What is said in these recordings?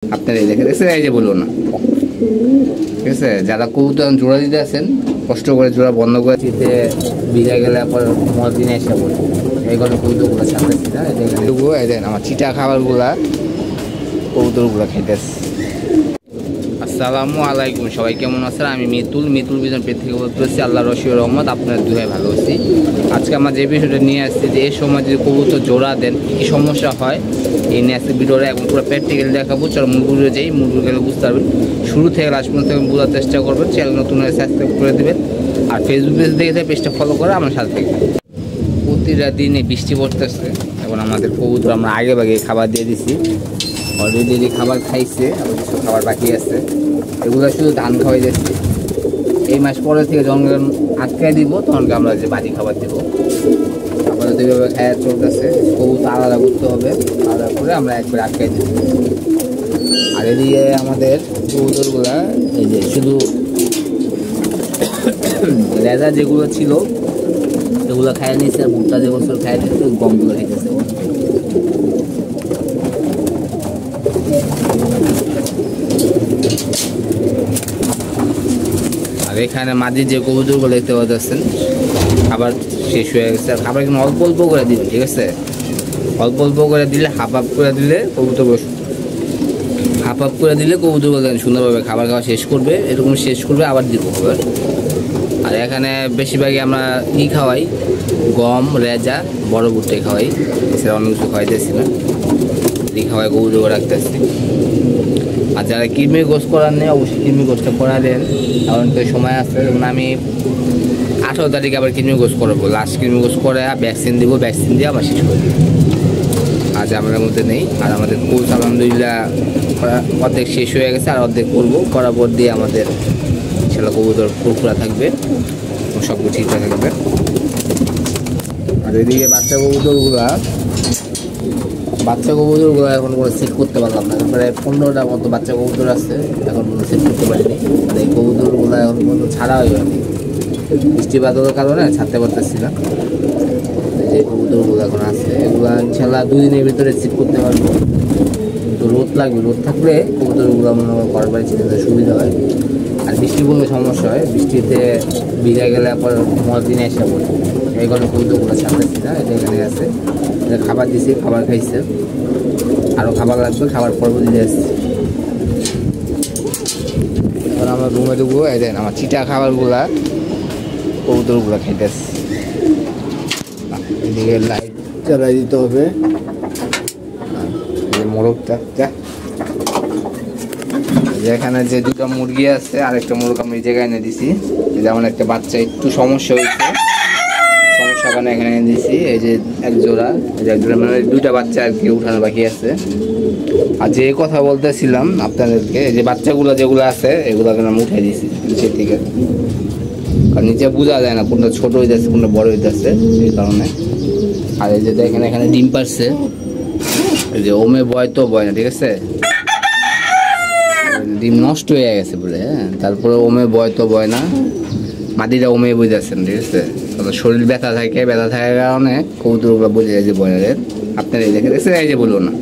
আপনারা দেখে দেখছেন, এই যে বললো না, ঠিক আছে। যারা কবুতর জোড়া দিতে আছেন, কষ্ট করে জোড়া বন্ধ করে দিতে বিজা গেলে পর দিনে এসে বলে এই ঘরে কবুতরগুলো ছাড়তেছি না। এই দেন আমার চিটা খাবারগুলা কবুতরগুলো খাইতেছে। আসসালামু আলাইকুম, সবাই কেমন আছেন? আমি মিতুল বিজন পেট থেকে বলতেছি। আল্লাহ রশিউর রহমত, আপনার দুই ভালো আছি। আজকে আমার যে বিষয়টা নিয়ে আসছি যে এই সময় যদি কবুতর জোড়া দেন কী সমস্যা হয় এই নিয়ে আসছে ভিডিওটা এখন পুরো প্র্যাকটিক্যালি দেখাবো। চলো মুরগুলো যাই, মুরগুলো গেলে বুঝতে পারবেন। শুরু থেকে লাস্ট পর্যন্ত বোঝার চেষ্টা করবেন। চ্যানেল নতুন হয়ে সাবস্ক্রাইব করে দেবেন, আর ফেসবুক পেজ দেখে পেজটা ফলো করে আমার সাথে থাকবেন। প্রতিটা দিনে বৃষ্টি পড়তেছে, এখন আমাদের কবুতর আমরা আগে ভাগে খাবার দিয়ে দিছি। অলরেডি খাবার খাইছে, আবার কিছু খাবার বাকি আছে, এগুলো শুধু ধান খাওয়াই যাচ্ছে। এই মাস পরে থেকে যখন আটকায় দিব তখন আমরা যে বাজি খাবার দেবো। আমাদের যেভাবে খাওয়া চলতেছে, কবুতর আলাদা করতে হবে, আলাদা করে আমরা একবার আটকায় দেবো। আর এদিকে আমাদের কবুতরগুলা এই যে শুধু লেজা যেগুলো ছিল সেগুলো খাইয়ে নিয়েছে, আর ভুট্টা যে বছর খাইয়ে নিয়েছে গমগুলো খাইতেছে। আর এখানে মাঝে যে কবুতরগুলো দেখতে পাচ্ছেন খাবার শেষ হয়ে গেছে। আর খাবার কিন্তু অল্প অল্প করে দিবে, ঠিক আছে। অল্প অল্প করে দিলে হাফ করে দিলে কবুতর হাফ করে দিলে কবুতরগুলো সুন্দরভাবে খাবার খাওয়া শেষ করবে। এরকম শেষ করবে আবার দিব খাবার। আর এখানে বেশিরভাগই আমরা খাওয়াই গম, রেজা, বড় ভুট্টে খাওয়াই, এছাড়া অন্য কিছু খাওয়াইতেছি না। খাওয়াই কবুতর রাখতেছি। আর যারা কৃমি গোস করার নেই অবশ্যই কৃমি গোসটা করা দেন, কারণ তো সময় আছে। যেমন আমি 18 তারিখে আবার কৃমি গোস করবো, লাস্ট কৃমি গোস করে ভ্যাকসিন দিব, ভ্যাকসিন দিয়ে আবার শেষ করে দেবো। আজ আমাদের মধ্যে নেই। আর আমাদের কোর্স আলহামদুলিল্লাহ অর্ধেক শেষ হয়ে গেছে, আর অর্ধেক করবো, করার পর দিয়ে আমাদের সেটা কবুতর ফুরফুরা থাকবে, সব কিছু ঠিকঠাক থাকবে। আর এদিকে বাচ্চা কবুতরগুলো এখন কোনো সেট করতে পারলাম না। প্রায় 15টা মতো বাচ্চা কবুতর আছে, এখন কোনো সেট করতে পারিনি। মানে এই কবুতরগুলো এখন কোনো ছাড়া হয়নি, বৃষ্টি বাদলের কারণে ছাড়তে পারতেছি না। যে কবুতরগুলো এখন আছে এগুলো ইনশাল্লাহ 2 দিনের ভিতরে সেট করতে পারবো। কিন্তু রোদ লাগবে, রোদ থাকলে কবুতরগুলো মনে হয় ঘর বাড়ি ছেড়ে সুবিধা হয়। আর বৃষ্টি পড়লে সমস্যা হয়, বৃষ্টিতে ভিজা গেলে পর দিনে এসে পড়ে এই ঘরে কবুতরগুলো ছাড়তেছি না। এটা এখানে আছে, খাবার দিছি, খাবার খাইছে, আরও খাবার লাগবে, খাবার পর্ব দিতে আসছি। এখন আমরা রুমে ঢুকবো। এই দেন আমার চিটা খাবারগুলা কবুতরগুলো খাইতেছি। এদিকে লাইট জ্বালাই দিতে হবে, মোরগটা যেখানে যে 2টা মুরগি আছে, আরেকটা মুরগ আমি এই জায়গায় এনে দিছি। যেমন একটা বাচ্চা একটু সমস্যা হয়েছে, সমস্যা কারণে এখানে এনে দিছি। এই যে এক জোড়া মানে 2টা বাচ্চা আর কি উঠানো বাকি আছে। আর যে কথা বলতেছিলাম আপনাদেরকে, এই যে বাচ্চাগুলো যেগুলো আছে এগুলোকে আমি উঠাই দিছি নিচের দিকে, কারণ নিচে বোঝা যায় না কোনটা ছোট হইতেছে কোনটা বড় হইতেছে, এই কারণে। আর এই যে দেখেন এখানে ডিম পারছে, এই যে ওমে বয় তো বয় না, ঠিক আছে, ডিম নষ্ট হয়ে গেছে বলে। হ্যাঁ, তারপরে ওমে বয় তো বয় না, মাটিটা ওমে বুঝতেছেন, ঠিক আছে। শরীর ব্যথা থাকার কারণে কবুতরগুলো বুঝে যায় যে বয়নের। আপনারা এই দেখে দেখছেন, এই যে বললো না,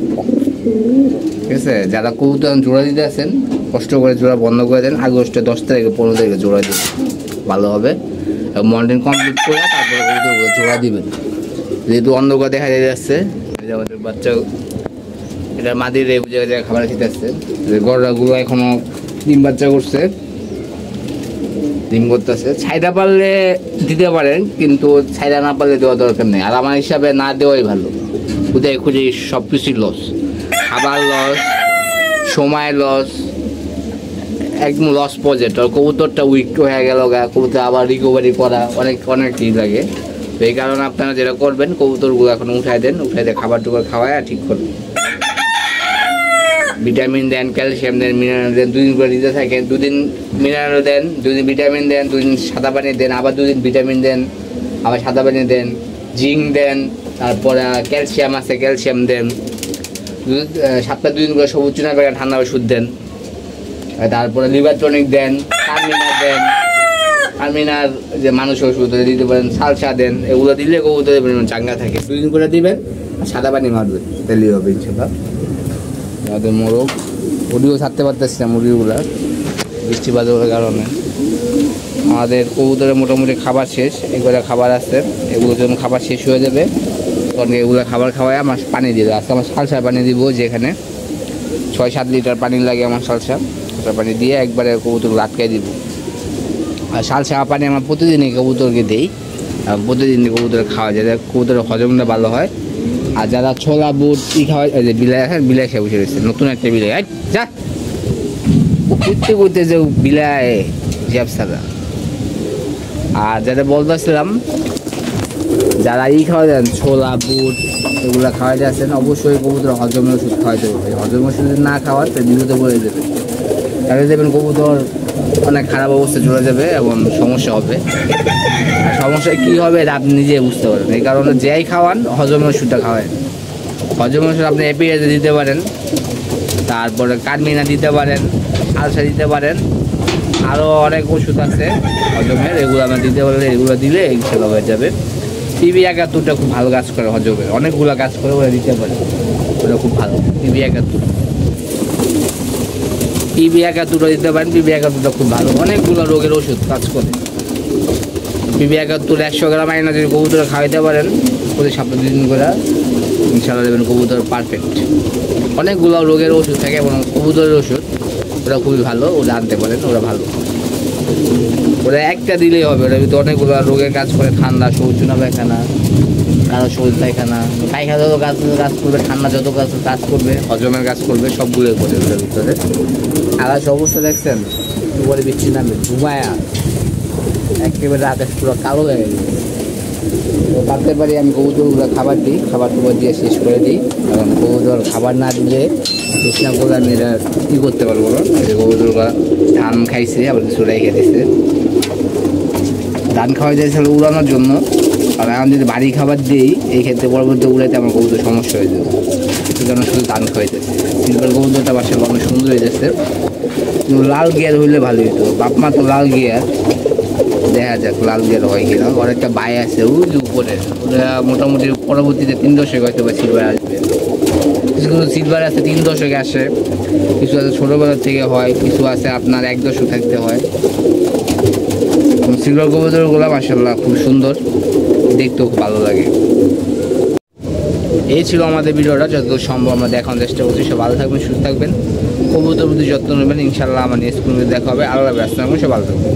ঠিক আছে। যারা কবুতর জোড়া দিতে আছেন কষ্ট করে জোড়া বন্ধ করে দেন। আগস্টে 10 তারিখে 15 তারিখে জোড়া দিন, ভালো হবে। মর্নিং কমপ্লিট করে তারপরে কবুতরগুলো জোড়া দিবেন। যেহেতু অন্ধকার দেখা যাচ্ছে, আমাদের বাচ্চা এটা মাদির এই জায়গায় খাবার খেতে আসছে। গররাগুলো এখনো ডিম বাচ্চা করছে, ডিম করতেছে। ছাইদা পারলে দিতে পারেন, কিন্তু ছাইদা না পারলে দেওয়া দরকার নেই। আর আমার হিসাবে না দেওয়াই ভালো। খুঁজে খুঁজে সব কিছুই লস, খাবার লস, সময় লস, একদম লস প্রজেক্ট। আর কবুতরটা উইক হয়ে গেল, কবুতর আবার রিকভারি করা অনেক ই লাগে। তো এই কারণে আপনারা যেটা করবেন, কবুতরগুলো এখন উঠাই দেন, খাবার টুকর খাওয়ায় আর ঠিক করবেন। ভিটামিন দেন, ক্যালসিয়াম দেন, মিনারেল দেন, 2 দিন করে দিতে থাকেন। 2 দিন মিনারেল দেন, 2 দিন ভিটামিন দেন, 2 দিন সাদা পানি দেন, আবার 2 দিন ভিটামিন দেন, আবার সাদা পানি দেন, জিঙ্ক দেন, তারপরে ক্যালসিয়াম আছে ক্যালসিয়াম দেন। সপ্তাহে 2 দিন করে সবুজ চুনা বেগা ঠান্ডা ওষুধ দেন, তারপরে লিভার টনিক দেন, টার্মিনার দেন, টার্মিনার যে মানুষ ওষুধ দিতে পারেন, সালসা দেন। এগুলো দিলে কবুতর চাঙ্গা থাকে। 2 দিন করে দিবেন, আর সাদা পানি মারবেন, তাহলেই হবে ইনশাল্লাহ। আমাদের মোরগ মুরগিও ছাড়তে পারতেছি না, মুরগিগুলা বৃষ্টি বাদলের কারণে। আমাদের কবুতরের মোটামুটি খাবার শেষ, এগুলো খাবার আছে, এগুলো যখন খাবার শেষ হয়ে যাবে তখন এগুলো খাবার খাওয়াই আমার পানি দিয়ে দেবো। আজকে আমার সালসা পানি দিব, যেখানে 6-7 লিটার পানি লাগে আমার সালসা, ওটা পানি দিয়ে একবারে কবুতরগুলো আটকাই দিব। আর সালসা পানি আমার প্রতিদিনই কবুতরকে দিই, প্রতিদিন কবুতর খাওয়া যায়, কবুতরের হজমটা ভালো হয়। আর যারা ছোলা বুট খাওয়া, যে বিলাই আছে, বিলাই খেয়ে বসে রয়েছে, নতুন একটা বিলাই, যা করতে করতে যে বিলাই জ্যাপসাদা। আর যেটা বলতেছিলাম, যারা খাওয়া দেন ছোলা বুট এগুলো খাওয়াই যাচ্ছেন, অবশ্যই কবুতর হজমের ওষুধ খাওয়াইতে হবে। হজমের ওষুধ না খাওয়ার তো বিরুদ্ধে বলে দেবে, তাহলে দেবেন কবুতর অনেক খারাপ অবস্থায় চলে যাবে এবং সমস্যা হবে। আর সমস্যা কী হবে এটা আপনি নিজে বুঝতে পারবেন। এই কারণে যেই খাওয়ান হজমের ওষুধটা খাওয়ান। হজমের ওষুধ আপনি এপিএতে দিতে পারেন, তারপরে কার্মিনা দিতে পারেন, আলসা দিতে পারেন, আরও অনেক ওষুধ আছে হজমের, এগুলো আমরা দিতে পারলে এগুলো দিলে ইনশাল্লাহ হয়ে যাবে। টিবি 71টা খুব ভালো কাজ করে হজমের, অনেকগুলো কাজ করে ওরা দিতে পারে, ওটা খুব ভালো। টিবি 71 দিতে পারেন, টিবি 71টা খুব ভালো, অনেকগুলো রোগের ওষুধ কাজ করে। টিবি 71 100 গ্রাম আইনা যদি কবুতর খাওয়াইতে পারেন প্রতি সপ্তাহে 2 দিন করে, ইনশাল্লাহ দেবেন কবুতর পারফেক্ট। অনেকগুলো রোগের ওষুধ থাকে এবং কবুতরের ওষুধ ওরা খুবই ভালো, ওরা আনতে পারেন, ওরা ভালো। ওরা একটা দিলেই হবে, ওরা কিন্তু অনেকগুলো রোগের কাজ করে, ঠান্ডা, শৌচনা পায়খানা, কারো শরীর পায়খানা, পায়খানা যত কাজ করবে, ঠান্ডা যত কাজ করবে, হজমের কাজ করবে, সবগুলোই করে ওটার ভিতরে। আকাশ অবস্থা দেখছেন, উপরে বৃষ্টি নামে ঘুমায়া একেবারে আকাশ পুরো কালো হয়ে গেছে। তো ভাবতে পারি আমি কবুতরগুলো খাবার দিই, খাবার টুবার দিয়ে শেষ করে দিই, কারণ কবুতর খাবার না দিলে তৃষ্ণা করলে আমি এটা কী করতে পারবো না। কবুতরগুলো ধান খাইছে, আবার কিছু রেখে দিচ্ছে, ধান খাওয়া যাইছিল উড়ানোর জন্য। আর এখন যদি বাড়ি খাবার দিই, এই ক্ষেত্রে পরবর্তী উড়াইতে আমার কবুতর সমস্যা হয়ে যাবে, সেজন্য শুধু ধান খাওয়াইতেছে। সিলভার কবুতরটা বাসায় অনেক সুন্দর হয়ে যাচ্ছে, কিন্তু লাল গিয়ার হইলে ভালো হইতো। বাপমা তো লাল গিয়ার, দেখা যাক লাল গিয়ার হয় কিনা। ওর একটা বাই আছে ওই যে উপরে, ওটা মোটামুটি পরবর্তীতে 3 দশকে হয়তো বা সিলভার আসবে। কিছু কিছু সিলভার আছে 3 দশকে আসে, কিছু আছে ছোটোবেলার থেকে হয়, কিছু আছে আপনার 1 দশক থাকতে হয়। সিলভার কবুতরগুলো মাশাআল্লাহ খুব সুন্দর, দেখতেও খুব ভালো লাগে। এই ছিল আমাদের ভিডিওটা, যতদূর সম্ভব আমরা দেখানোর চেষ্টা করছি। সব ভালো থাকবেন, সুস্থ থাকবেন, কবুতর প্রতি যত্ন নেবেন। ইনশাআল্লাহ আমার নেক্সট কোনো দেখা হবে। আল্লাহ হাফেজ, আসসালামু আলাইকুম, সব ভালো থাকবেন।